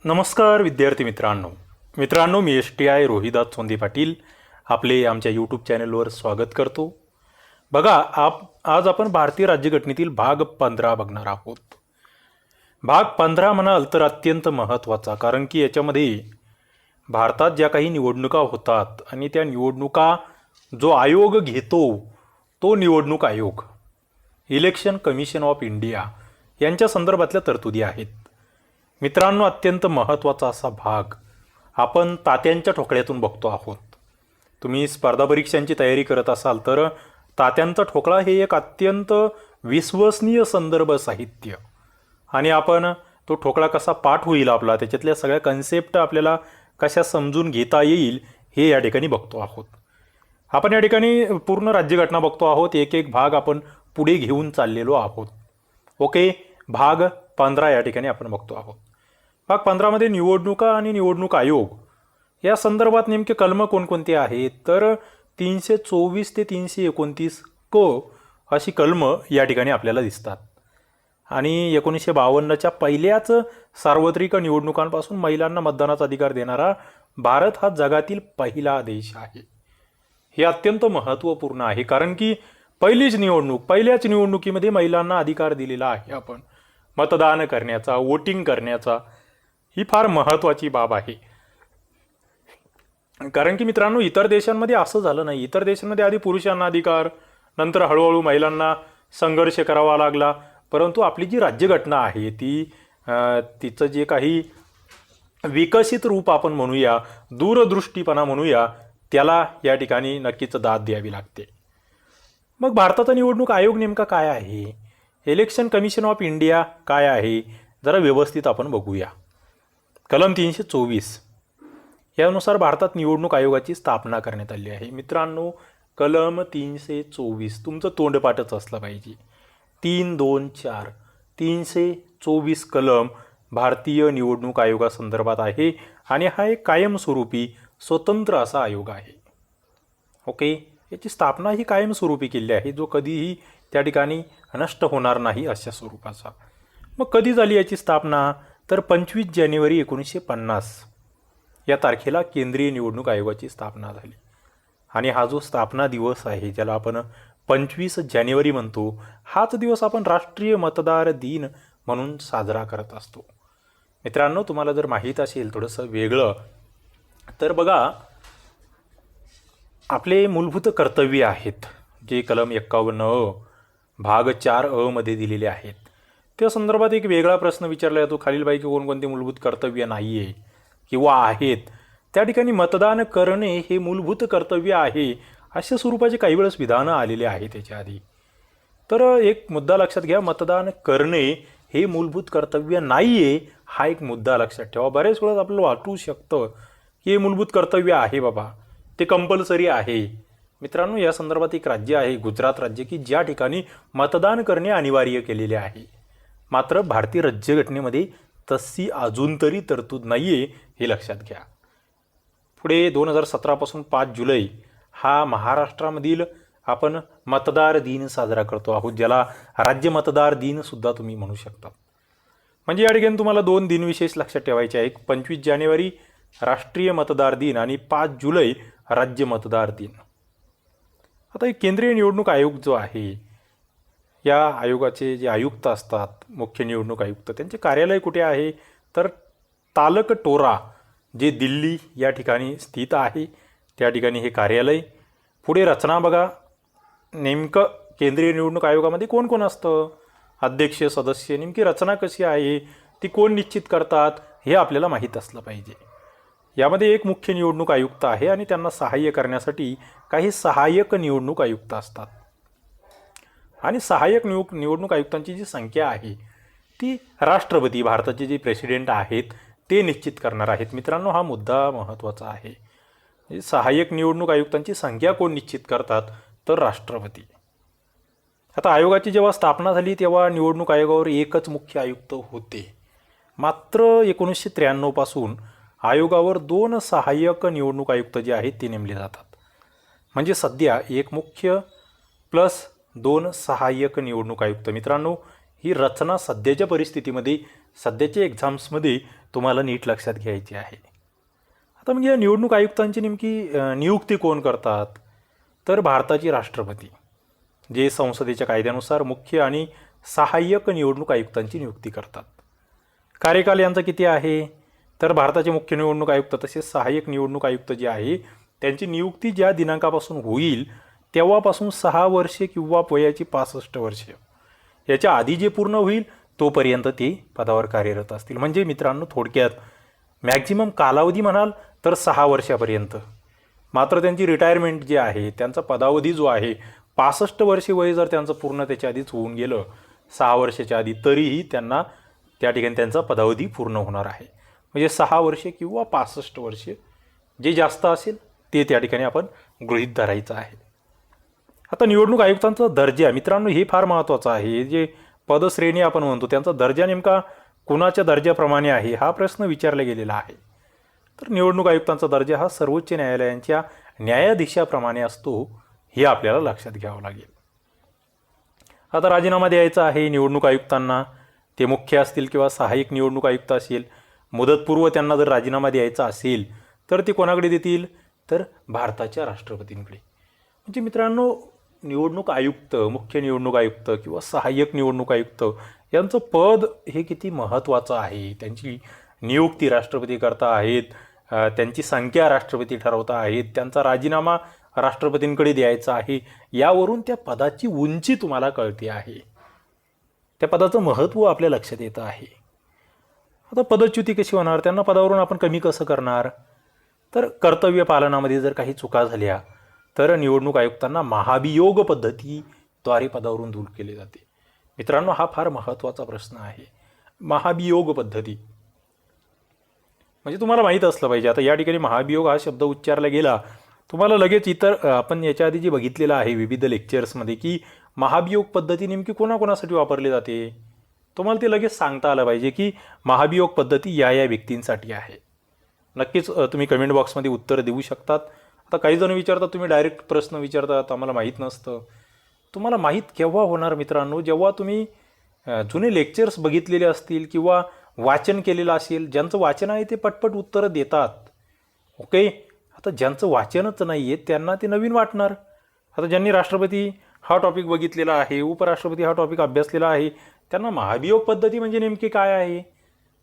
नमस्कार विद्यार्थी मित्रांनो मी STI रोहिदास सोंदी पाटील आपले आमच्या यूट्यूब चॅनलवर स्वागत करतो। बघा आज आपण भारतीय राज्यघटनेतील भाग 15 बघणार आहोत। भाग 15 म्हणाल तर अत्यंत महत्त्वाचा, कारण की याच्यामध्ये भारतात ज्या काही निवडणुका होतात आणि त्या निवडणुका जो आयोग घेतो तो निवडणूक आयोग, इलेक्शन कमिशन ऑफ इंडिया यांच्या संदर्भातल्या तरतुदी आहेत। मित्रांनो, अत्यंत महत्त्वाचा असा भाग आपण तात्यांच्या ठोकळ्यातून बघतो आहोत। तुम्ही स्पर्धा परीक्षांची तयारी करत असाल तर तात्यांचा ठोकळा हे एक अत्यंत विश्वसनीय संदर्भ साहित्य, आणि आपण तो ठोकळा कसा पाठ होईल आपला, त्याच्यातल्या सगळ्या कन्सेप्ट आपल्याला कशा समजून घेता येईल हे या ठिकाणी बघतो आहोत। आपण या ठिकाणी पूर्ण राज्यघटना बघतो आहोत, एक एक भाग आपण पुढे घेऊन चाललेलो आहोत। ओके, भाग 15 या ठिकाणी आपण बघतो आहोत। भाग 15 मध्ये निवडणुका आणि निवडणूक आयोग या संदर्भात नेमके कलम कोणकोणते आहेत, तर 324 ते 329 क अशी कलम या ठिकाणी आपल्याला दिसतात। आणि 1952च्या पहिल्याच सार्वत्रिक निवडणुकांपासून महिलांना मतदानाचा अधिकार देणारा भारत हा जगातील पहिला देश आहे। हे अत्यंत महत्त्वपूर्ण आहे, कारण की पहिल्याच निवडणुकीमध्ये महिलांना अधिकार दिलेला आहे आपण मतदान करण्याचा, वोटिंग करण्याचा। ही फार महत्त्वाची बाब आहे, कारण की मित्रांनो इतर देशांमध्ये असं झालं नाही। इतर देशांमध्ये आधी पुरुषांना अधिकार, नंतर हळूहळू महिलांना संघर्ष करावा लागला, परंतु आपली जी राज्यघटना आहे तिचं जे काही विकसित रूप आपण म्हणूया, दूरदृष्टीपणा म्हणूया, त्याला या ठिकाणी नक्कीच दाद द्यावी लागते। मग भारताचा निवडणूक आयोग नेमका काय आहे, इलेक्शन कमिशन ऑफ इंडिया काय आहे, जरा व्यवस्थित आपण बघूया। कलम 324 यानुसार भारतात निवडणूक आयोगाची स्थापना करण्यात आली आहे। मित्रांनो, कलम 324 तुमचं तोंडपाठच असलं पाहिजे। 324 324 कलम भारतीय निवडणूक आयोगासंदर्भात आहे, आणि हा एक कायमस्वरूपी स्वतंत्र असा आयोग आहे। ओके, याची स्थापना ही कायमस्वरूपी केली आहे, जो कधीही त्या ठिकाणी नष्ट होणार नाही अशा स्वरूपाचा। मग कधी झाली याची स्थापना, तर 25 जानेवारी 1950 या तारखेला केंद्रीय निवडणूक आयोगाची स्थापना झाली। आणि हा जो स्थापना दिवस आहे, ज्याला आपण 25 जानेवारी म्हणतो, हाच दिवस आपण राष्ट्रीय मतदार दिन म्हणून साजरा करत असतो। मित्रांनो, तुम्हाला जर माहीत असेल थोडंसं वेगळं, तर बघा आपले मूलभूत कर्तव्य आहेत जे कलम 51 भाग 4 मध्ये दिलेले आहेत, त्या संदर्भात एक वेगळा प्रश्न विचारला जातो खालीलपैकी कोणकोणते मूलभूत कर्तव्य नाही आहे किंवा आहेत। त्या ठिकाणी मतदान करणे हे मूलभूत कर्तव्य आहे अशा स्वरूपाचे काही वेळेस विधानं आलेले आहे त्याच्या आधी। तर एक मुद्दा लक्षात घ्या, मतदान करणे हे मूलभूत कर्तव्य नाही आहे, हा एक मुद्दा लक्षात ठेवा। बरेच वेळेस आपल्याला वाटू शकतं की हे मूलभूत कर्तव्य आहे बाबा, ते कंपल्सरी आहे। मित्रांनो, या संदर्भात एक राज्य आहे गुजरात राज्य, की ज्या ठिकाणी मतदान करणे अनिवार्य केलेले आहे, मात्र भारतीय राज्यघटनेमध्ये तशी अजून तरी तरतूद नाही आहे, हे लक्षात घ्या। पुढे 2017 पासून 5 जुलै हा महाराष्ट्रामधील आपण मतदार दिन साजरा करतो आहोत, ज्याला राज्य मतदार दिन सुद्धा तुम्ही म्हणू शकता। म्हणजे या ठिकाणी तुम्हाला 2 दिनविशेष लक्षात ठेवायचे आहेत, 25 जानेवारी राष्ट्रीय मतदार दिन आणि 5 जुलै राज्य मतदार दिन। आता एक केंद्रीय निवडणूक आयोग जो आहे, या आयोगाचे जे आयुक्त असतात, मुख्य निवडणूक आयुक्त, त्यांचे कार्यालय कुठे आहे, तर तालकटोरा जे दिल्ली या ठिकाणी स्थित आहे, त्या ठिकाणी हे कार्यालय। पुढे रचना बघा, नेमकं केंद्रीय निवडणूक आयोगामध्ये कोण कोण असतं, अध्यक्ष, सदस्य, नेमकी रचना कशी आहे, ती कोण निश्चित करतात, हे आपल्याला माहीत असलं पाहिजे। यामध्ये एक मुख्य निवडणूक आयुक्त आहे आणि त्यांना सहाय्य करण्यासाठी काही सहाय्यक निवडणूक आयुक्त असतात। आणि सहाय्यक निवडणूक आयुक्तांची जी संख्या आहे ती राष्ट्रपती, भारताचे जे प्रेसिडेंट आहेत ते निश्चित करणार आहेत। मित्रांनो, हा मुद्दा महत्त्वाचा आहे। सहाय्यक निवडणूक आयुक्तांची संख्या कोण निश्चित करतात, तर राष्ट्रपती। आता आयोगाची जेव्हा स्थापना झाली तेव्हा निवडणूक आयोगावर एकच मुख्य आयुक्त होते, मात्र 1993 पासून आयोगावर 2 सहाय्यक निवडणूक आयुक्त जे आहेत ते नेमले जातात। म्हणजे सध्या एक मुख्य प्लस 2 सहाय्यक निवडणूक आयुक्त। मित्रांनो, ही रचना सध्याच्या परिस्थितीमध्ये, सध्याच्या एक्झाम्समध्ये तुम्हाला नीट लक्षात घ्यायची आहे. आता म्हणजे या निवडणूक आयुक्तांची नेमकी नियुक्ती कोण करतात? तर भारताचे राष्ट्रपती, जे संसदेच्या कायद्यानुसार मुख्य आणि सहाय्यक निवडणूक आयुक्तांची नियुक्ती करतात. कार्यकाल यांचा किती आहे? तर भारताचे मुख्य निवडणूक आयुक्त तसेच सहाय्यक निवडणूक आयुक्त जे आहे त्यांची नियुक्ती ज्या दिनांकापासून होईल तेव्हापासून 6 वर्षे किंवा वयाची 65 वर्षे याच्या आधी जे पूर्ण होईल तोपर्यंत ते पदावर कार्यरत असतील. म्हणजे मित्रांनो, थोडक्यात मॅक्झिमम कालावधी म्हणाल तर 6 वर्षापर्यंत. मात्र त्यांची रिटायरमेंट जी आहे, त्यांचा पदावधी जो आहे 65 वर्षे वय जर त्यांचं पूर्ण त्याच्या आधीच होऊन गेलं 6 वर्षाच्या आधी, तरीही त्यांना त्या ठिकाणी त्यांचा पदावधी पूर्ण होणार आहे. म्हणजे 6 वर्षे किंवा 65 वर्षे जे जास्त असेल ते त्या ठिकाणी आपण गृहीत धरायचं आहे. आता निवडणूक आयुक्तांचा दर्जा मित्रांनो हे फार महत्त्वाचं आहे. जे पदश्रेणी आपण म्हणतो त्यांचा दर्जा नेमका कुणाच्या दर्जाप्रमाणे आहे हा प्रश्न विचारला गेलेला आहे. तर निवडणूक आयुक्तांचा दर्जा हा सर्वोच्च न्यायालयांच्या न्यायाधीशाप्रमाणे असतो, हे आपल्याला लक्षात घ्यावं लागेल. आता राजीनामा द्यायचा आहे निवडणूक आयुक्तांना, ते मुख्य असतील किंवा सहाय्यक निवडणूक आयुक्त असेल, मुदतपूर्व त्यांना जर राजीनामा द्यायचा असेल तर ते कोणाकडे देतील? तर भारताच्या राष्ट्रपतींकडे. म्हणजे मित्रांनो, निवडणूक आयुक्त, मुख्य निवडणूक आयुक्त किंवा सहाय्यक निवडणूक आयुक्त यांचं पद हे किती महत्त्वाचं आहे. त्यांची नियुक्ती राष्ट्रपती करता आहेत, त्यांची संख्या राष्ट्रपती ठरवता आहेत, त्यांचा राजीनामा राष्ट्रपतींकडे द्यायचा आहे. यावरून त्या पदाची उंची तुम्हाला कळते आहे, त्या पदाचं महत्त्व आपल्या लक्षात येतं आहे. आता पदच्युती कशी होणार? त्यांना पदावरून आपण कमी कसं करणार? तर कर्तव्य पालनामध्ये जर काही चुका झाल्या तर निवडणूक आयुक्तांना महाभियोग पद्धतीद्वारे पदावरून दूर केले जाते. मित्रांनो, हा फार महत्त्वाचा प्रश्न आहे. महाभियोग पद्धती म्हणजे तुम्हाला माहीत असलं पाहिजे. आता या ठिकाणी महाभियोग हा शब्द उच्चारला गेला, तुम्हाला लगेच इतर आपण याच्या आधी जे बघितलेलं आहे विविध लेक्चर्समध्ये की महाभियोग पद्धती नेमकी कोणाकोणासाठी वापरली जाते, तुम्हाला ते लगेच सांगता आलं पाहिजे की महाभियोग पद्धती या व्यक्तींसाठी आहे. नक्कीच तुम्ही कमेंट बॉक्समध्ये उत्तर देऊ शकतात. आता काही जण विचारतात, तुम्ही डायरेक्ट प्रश्न विचारतात, आम्हाला माहीत नसतं. तुम्हाला माहीत केव्हा होणार मित्रांनो? जेव्हा तुम्ही जुने लेक्चर्स बघितलेले असतील किंवा वाचन केलेलं असेल. ज्यांचं वाचन आहे ते पटपट उत्तरं देतात. ओके. आता ज्यांचं वाचनच नाही आहे त्यांना ते नवीन वाटणार. आता ज्यांनी राष्ट्रपती हा टॉपिक बघितलेला आहे, उपराष्ट्रपती हा टॉपिक अभ्यासलेला आहे, त्यांना महाभियोग पद्धती म्हणजे नेमकी काय आहे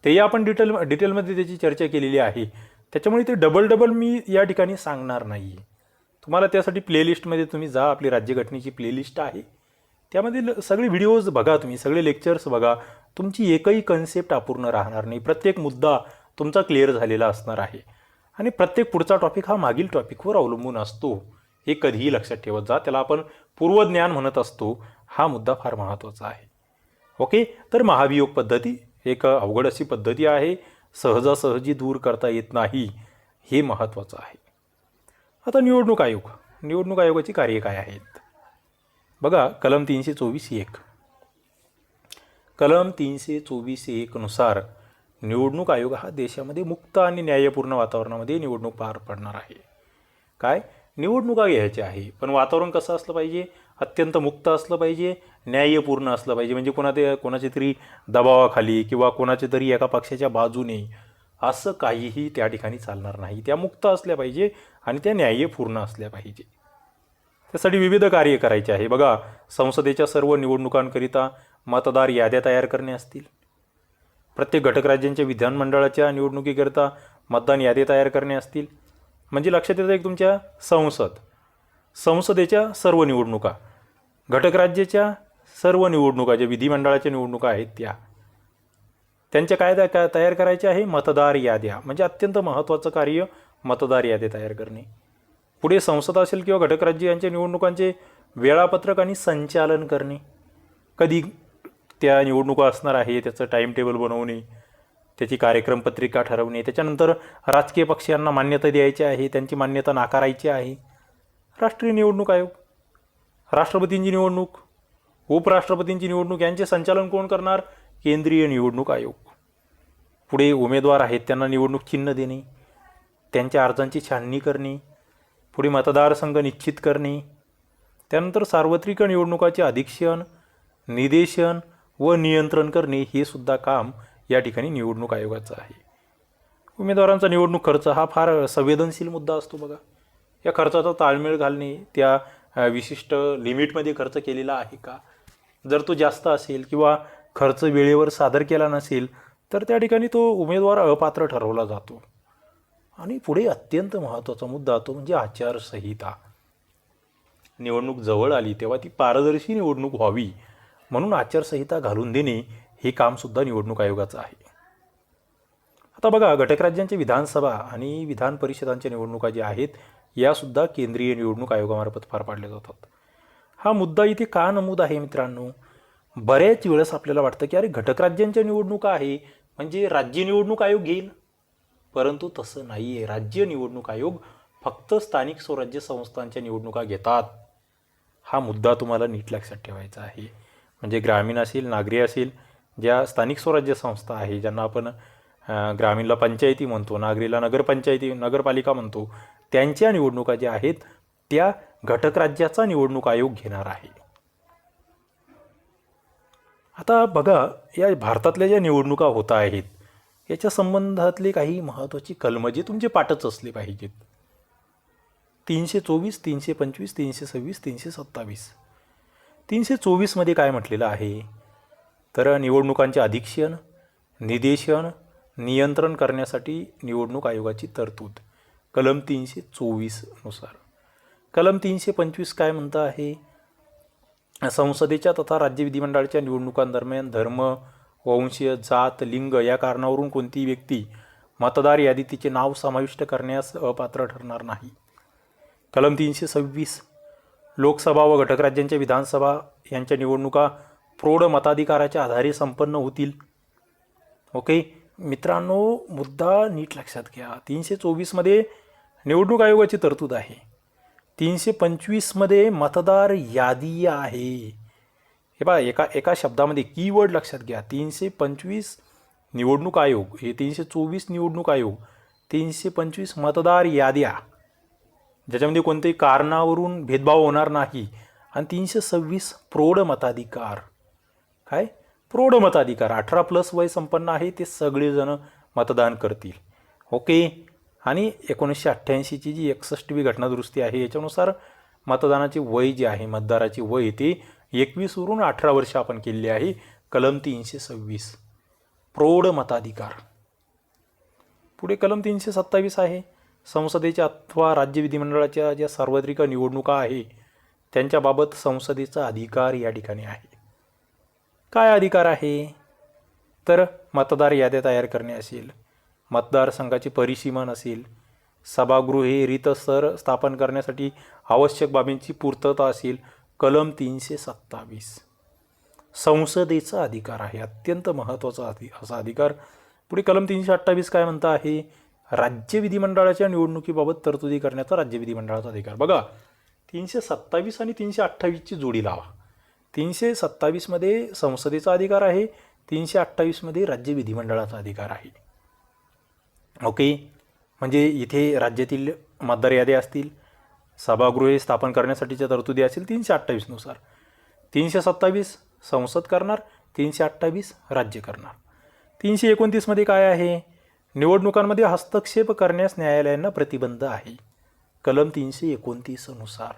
तेही आपण डिटेलमध्ये त्याची चर्चा केलेली आहे. त्याच्यामुळे ते डबल मी या ठिकाणी सांगणार नाही. तुम्हाला त्यासाठी प्लेलिस्टमध्ये तुम्ही जा, आपली राज्यघटनेची प्लेलिस्ट आहे, त्यामध्ये सगळे व्हिडिओज बघा, तुम्ही सगळे लेक्चर्स बघा. तुमची एकही कन्सेप्ट अपूर्ण राहणार नाही. प्रत्येक मुद्दा तुमचा क्लिअर झालेला असणार आहे आणि प्रत्येक पुढचा टॉपिक हा मागील टॉपिकवर अवलंबून असतो, हे कधीही लक्षात ठेवत जा. त्याला आपण पूर्वज्ञान म्हणत असतो. हा मुद्दा फार महत्त्वाचा आहे. ओके. तर महाभियोग पद्धती एक अवघड अशी पद्धती आहे, सहजासहजी दूर करता येत नाही, हे महत्त्वाचं आहे. आता निवडणूक आयोगाची कार्य काय आहेत बघा. कलम 324(1) कलम 324(1) नुसार निवडणूक आयोग हा देशामध्ये मुक्त आणि न्यायपूर्ण वातावरणामध्ये निवडणूक पार पडणार आहे. काय? निवडणुका घ्यायच्या आहे, पण वातावरण कसं असलं पाहिजे? अत्यंत मुक्त असलं पाहिजे, न्यायपूर्ण असलं पाहिजे. म्हणजे कोणाच्या तरी दबावाखाली किंवा कोणाच्या तरी एका पक्षाच्या बाजूने असं काहीही त्या ठिकाणी चालणार नाही. त्या मुक्त असल्या पाहिजे आणि त्या न्यायपूर्ण असल्या पाहिजे. त्यासाठी विविध कार्य करायचे आहे बघा. संसदेच्या सर्व निवडणुकांकरिता मतदार याद्या तयार करणे असतील, प्रत्येक घटक राज्यांच्या विधानमंडळाच्या निवडणुकीकरिता मतदान यादी तयार करणे असतील. म्हणजे लक्षात येतं एक तुमच्या संसदेच्या सर्व निवडणुका, घटक राज्याच्या सर्व निवडणुका, ज्या विधिमंडळाच्या निवडणुका आहेत त्यांच्या काय तयार करायच्या आहे? मतदार याद्या. म्हणजे अत्यंत महत्त्वाचं कार्य मतदार याद्या तयार करणे. पुढे संसद असेल किंवा घटक राज्य यांच्या निवडणुकांचे वेळापत्रक आणि संचालन करणे. कधी त्या निवडणुका असणार आहे त्याचं टाईम टेबल बनवणे, त्याची कार्यक्रम पत्रिका ठरवणे. त्याच्यानंतर राजकीय पक्षांना मान्यता द्यायची आहे, त्यांची मान्यता नाकारायची आहे. राष्ट्रीय निवडणूक आयोग, राष्ट्रपतींची निवडणूक, उपराष्ट्रपतींची निवडणूक यांचे संचालन कोण करणार? केंद्रीय निवडणूक आयोग. पुढे उमेदवार आहेत त्यांना निवडणूक चिन्ह देणे, त्यांच्या अर्जांची छाननी करणे, पुढे मतदारसंघ निश्चित करणे, त्यानंतर सार्वत्रिक निवडणुकाचे अधीक्षण, निदेशन व नियंत्रण करणे, हे सुद्धा काम या ठिकाणी निवडणूक आयोगाचं आहे. उमेदवारांचा निवडणूक खर्च हा फार संवेदनशील मुद्दा असतो बघा. या खर्चाचा ताळमेळ घालणे, त्या विशिष्ट लिमिटमध्ये खर्च केलेला आहे का, जर तो जास्त असेल किंवा खर्च वेळेवर सादर केला नसेल तर त्या ठिकाणी तो उमेदवार अपात्र ठरवला जातो. आणि पुढे अत्यंत महत्त्वाचा मुद्दा तो म्हणजे आचारसंहिता. निवडणूक जवळ आली तेव्हा ती पारदर्शी निवडणूक व्हावी म्हणून आचारसंहिता घालून देणे हे कामसुद्धा निवडणूक आयोगाचं आहे. आता बघा, घटकराज्यांच्या विधानसभा आणि विधान परिषदांच्या निवडणुका ज्या आहेत यासुद्धा केंद्रीय निवडणूक आयोगामार्फत पार पाडल्या जातात. हा मुद्दा इथे का नमूद आहे मित्रांनो? बऱ्याच वेळेस आपल्याला वाटतं की अरे घटकराज्यांच्या निवडणुका आहे म्हणजे राज्य निवडणूक आयोग घेईल, परंतु तसं नाही आहे. राज्य निवडणूक आयोग फक्त स्थानिक स्वराज्य संस्थांच्या निवडणुका घेतात. हा मुद्दा तुम्हाला नीट लक्षात ठेवायचा आहे. म्हणजे ग्रामीण असेल, नागरी असेल, ज्या स्थानिक स्वराज्य संस्था आहे, ज्यांना आपण ग्रामीणला पंचायती म्हणतो, नागरीला नगरपंचायती नगरपालिका म्हणतो, त्यांच्या निवडणुका ज्या आहेत त्या घटकराज्याचा निवडणूक आयोग घेणार आहे. आता बघा, या भारतातल्या ज्या निवडणुका होत आहेत याच्या संबंधातले काही महत्त्वाची कलमं जे तुमचे पाठच असले पाहिजेत. 324, 325, 326, 327. 324मध्ये काय म्हटलेलं आहे तर निवडणुकांचे अधिक्षण, निदेशन, नियंत्रण करण्यासाठी निवडणूक आयोगाची तरतूद कलम 324 नुसार. कलम 325 काय म्हणतं आहे, संसदेच्या तथा राज्य विधिमंडळाच्या निवडणुकांदरम्यान धर्म, वंशीय, जात, लिंग या कारणावरून कोणतीही व्यक्ती मतदार यादीत तिचे नाव समाविष्ट करण्यास अपात्र ठरणार नाही. कलम 326 लोकसभा व घटकराज्यांच्या विधानसभा यांच्या निवडणुका प्रौढ मताधिकाराच्या आधारे संपन्न होतील. ओके मित्रांनो, मुद्दा नीट लक्षात घ्या. 324मध्ये निवडणूक आयोगाची तरतूद आहे. 325मध्ये मतदार यादी आहे. हे पहा, एका शब्दामध्ये कीवर्ड लक्षात घ्या. 325 निवडणूक आयोग, हे 324 निवडणूक आयोग, 325 मतदार याद्या ज्याच्यामध्ये कोणत्याही कारणावरून भेदभाव होणार नाही, आणि 326 प्रौढ मताधिकार. काय प्रौढ मताधिकार, 18+ वय संपन्न आहे ते सगळेजण मतदान करतील. ओके. आणि 1988ची जी 61वी घटनादुरुस्ती आहे याच्यानुसार मतदानाचे वय जे आहे, मतदाराचे वय ते 21वरून 18 वर्ष आपण केलेले आहे. कलम 326 प्रौढ मताधिकार. पुढे कलम 327 आहे, संसदेच्या अथवा राज्य विधिमंडळाच्या ज्या सार्वत्रिक निवडणुका आहे त्यांच्याबाबत संसदेचा अधिकार या ठिकाणी आहे. काय अधिकार आहे तर मतदार याद्या तयार करणे असेल, मतदारसंघाचे परिसीमन असेल, सभागृहे रीतसर स्थापन करण्यासाठी आवश्यक बाबींची पूर्तता असेल. कलम 327 संसदेचा अधिकार आहे, अत्यंत महत्त्वाचा असा अधिकार. पुढे कलम 328 काय म्हणतं आहे, राज्य विधिमंडळाच्या निवडणुकीबाबत तरतुदी करण्याचा राज्य विधिमंडळाचा अधिकार. बघा, 327 आणि 328ची जोडी लावा. 327मध्ये संसदेचा अधिकार आहे, 328मध्ये राज्य विधिमंडळाचा अधिकार आहे. ओके. म्हणजे इथे राज्यातील मतदार याद्या असतील, सभागृहे स्थापन करण्यासाठीच्या तरतुदी असतील 328नुसार. 327 संसद करणार, 328 राज्य करणार. 329मध्ये काय आहे, निवडणुकांमध्ये हस्तक्षेप करण्यास न्यायालयांना प्रतिबंध आहे. कलम 329 नुसार.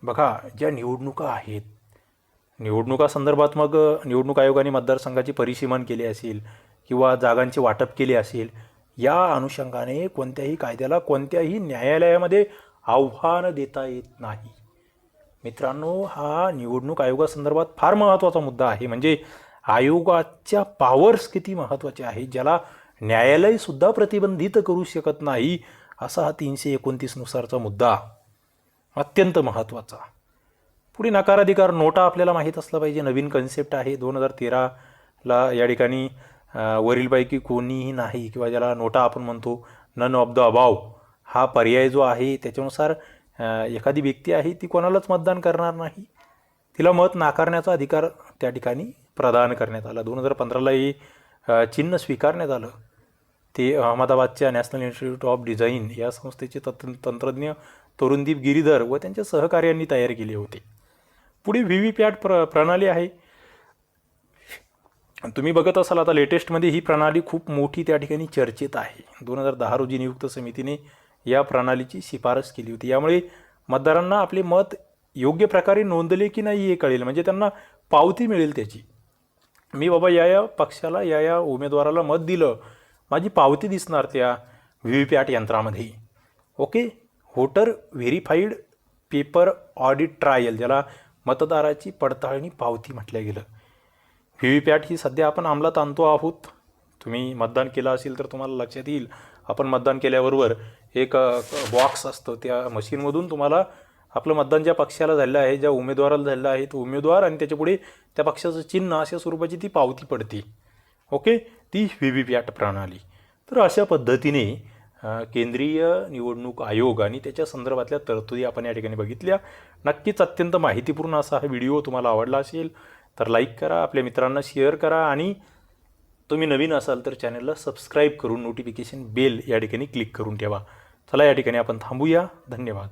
बघा, ज्या निवडणुका आहेत, निवडणुका संदर्भात मग निवडणूक आयोगाने मतदारसंघाचे परिसीमन केले असेल किंवा जागांचे वाटप केले असेल, या अनुषंगाने कोणत्याही कायद्याला कोणत्याही न्यायालयामध्ये आव्हान देता येत नाही. मित्रांनो, हा निवडणूक आयोगासंदर्भात फार महत्त्वाचा मुद्दा आहे. म्हणजे आयोगाच्या पॉवर्स किती महत्त्वाचे आहे, ज्याला न्यायालयसुद्धा प्रतिबंधित करू शकत नाही, असा हा 329 नुसारचा मुद्दा अत्यंत महत्त्वाचा. पुढे नकाराधिकार, नोटा आपल्याला माहीत असला पाहिजे. नवीन कन्सेप्ट आहे 2013ला. या ठिकाणी वरीलपैकी कोणीही नाही किंवा ज्याला नोटा आपण म्हणतो, नन ऑफ द अबाव हा पर्याय जो आहे त्याच्यानुसार एखादी व्यक्ती आहे ती कोणालाच मतदान करणार नाही, तिला मत नाकारण्याचा अधिकार त्या ठिकाणी प्रदान करण्यात आला. 2015ला हे चिन्ह स्वीकारण्यात आलं. ते अहमदाबादच्या नॅशनल इन्स्टिट्यूट ऑफ डिझाईन या संस्थेचे तंत्रज्ञ तरुणदीप गिरीधर व त्यांच्या सहकार्यांनी तयार केले होते. पुढे व्ही व्ही पॅट प्रणाली आहे. तुम्ही बघत असाल आता लेटेस्टमध्ये ही प्रणाली खूप मोठी त्या ठिकाणी चर्चेत आहे. 2010 रोजी नियुक्त समितीने या प्रणालीची शिफारस केली होती. यामुळे मतदारांना आपले मत योग्य प्रकारे नोंदले की नाही हे कळेल, म्हणजे त्यांना पावती मिळेल त्याची. मी बाबा या पक्षाला या उमेदवाराला मत दिलं, माझी पावती दिसणार त्या व्हीव्हीपॅट यंत्रामध्ये. Okay, voter verified paper audit trial, ज्याला मतदाराची पडताळणी पावती म्हटलं गेलं. व्हीव्हीपॅट ही सध्या आपण अंमलात आणतो आहोत. तुम्ही मतदान केलं असेल तर तुम्हाला लक्षात येईल, आपण मतदान केल्याबरोबर एक बॉक्स असतो, त्या मशीनमधून तुम्हाला आपलं मतदान ज्या पक्षाला झालं आहे, ज्या उमेदवाराला झालं आहे, तो उमेदवार आणि त्याच्यापुढे त्या पक्षाचं चिन्ह अशा स्वरूपाची ती पावती पडते. ओके, ती व्हीव्हीपॅट प्रणाली. तर अशा पद्धतीने केंद्रीय निवडणूक आयोग आणि त्याच्या संदर्भातल्या तरतुदी आपण या ठिकाणी बघितल्या. नक्कीच अत्यंत माहितीपूर्ण असा हा व्हिडिओ तुम्हाला आवडला असेल तर लाईक करा, आपल्या मित्रांना शेअर करा आणि तुम्ही नवीन असाल तर चॅनलला सबस्क्राईब करून नोटिफिकेशन बेल या ठिकाणी क्लिक करून ठेवा. चला या ठिकाणी आपण थांबूया. धन्यवाद.